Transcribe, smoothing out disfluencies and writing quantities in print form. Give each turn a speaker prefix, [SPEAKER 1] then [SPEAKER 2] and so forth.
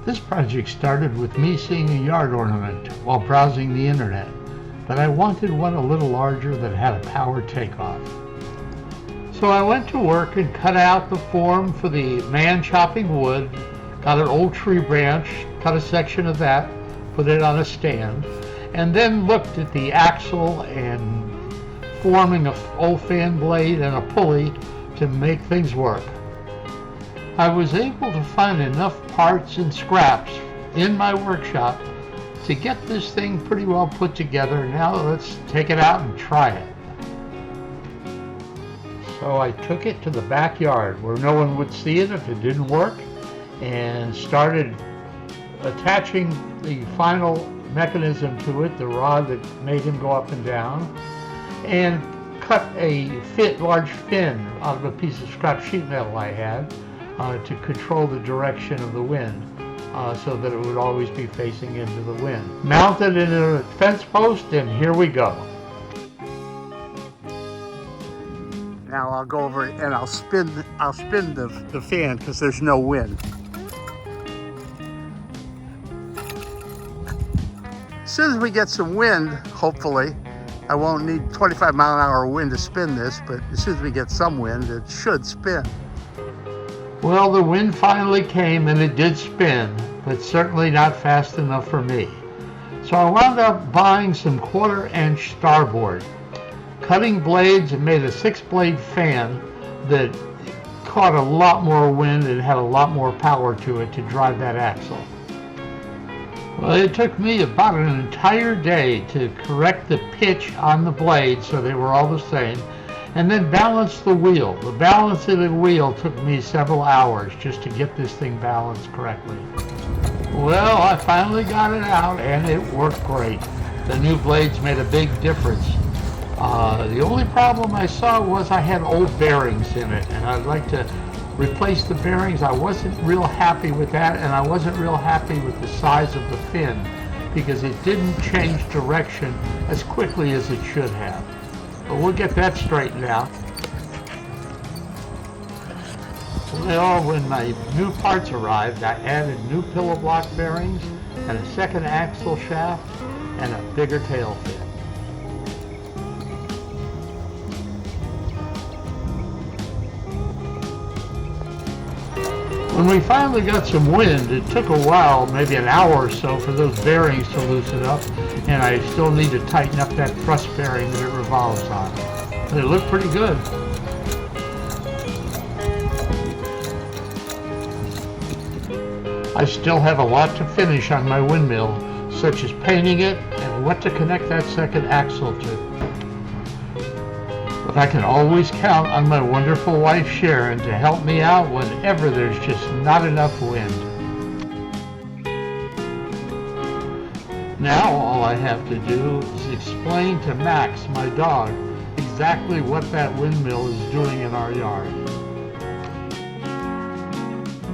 [SPEAKER 1] This project started with me seeing a yard ornament while browsing the internet, but I wanted one a little larger that had a power takeoff. So I went to work and cut out the form for the man chopping wood, got an old tree branch, cut a section of that, put it on a stand, and then looked at the axle and forming an old fan blade and a pulley to make things work. I was able to find enough parts and scraps in my workshop to get this thing pretty well put together. Now let's take it out and try it. So I took it to the backyard where no one would see it if it didn't work, and started attaching the final mechanism to it, the rod that made him go up and down, and cut a large fin out of a piece of scrap sheet metal I had to control the direction of the wind, so that it would always be facing into the wind. Mounted it in a fence post, and here we go. Now I'll go over and I'll spin the fan because there's no wind. As soon as we get some wind, hopefully, I won't need 25-mile-an-hour wind to spin this, but as soon as we get some wind, it should spin. Well, the wind finally came and it did spin, but certainly not fast enough for me. So I wound up buying some 1/4-inch starboard, cutting blades, and made a 6-blade fan that caught a lot more wind and had a lot more power to it to drive that axle. Well, it took me about an entire day to correct the pitch on the blades so they were all the same, and then balance the wheel. The balance of the wheel took me several hours just to get this thing balanced correctly. Well, I finally got it out and it worked great. The new blades made a big difference. The only problem I saw was I had old bearings in it, and I'd like to replace the bearings. I wasn't real happy with that, and I wasn't real happy with the size of the fin because it didn't change direction as quickly as it should have. But we'll get that straightened out. Well, when my new parts arrived, I added new pillow block bearings and a second axle shaft and a bigger tail fin. When we finally got some wind, it took a while, maybe an hour or so, for those bearings to loosen up, and I still need to tighten up that thrust bearing that it revolves on. But it looked pretty good. I still have a lot to finish on my windmill, such as painting it and what to connect that second axle to. But I can always count on my wonderful wife Sharon to help me out whenever there's just not enough wind. Now all I have to do is explain to Max, my dog, exactly what that windmill is doing in our yard.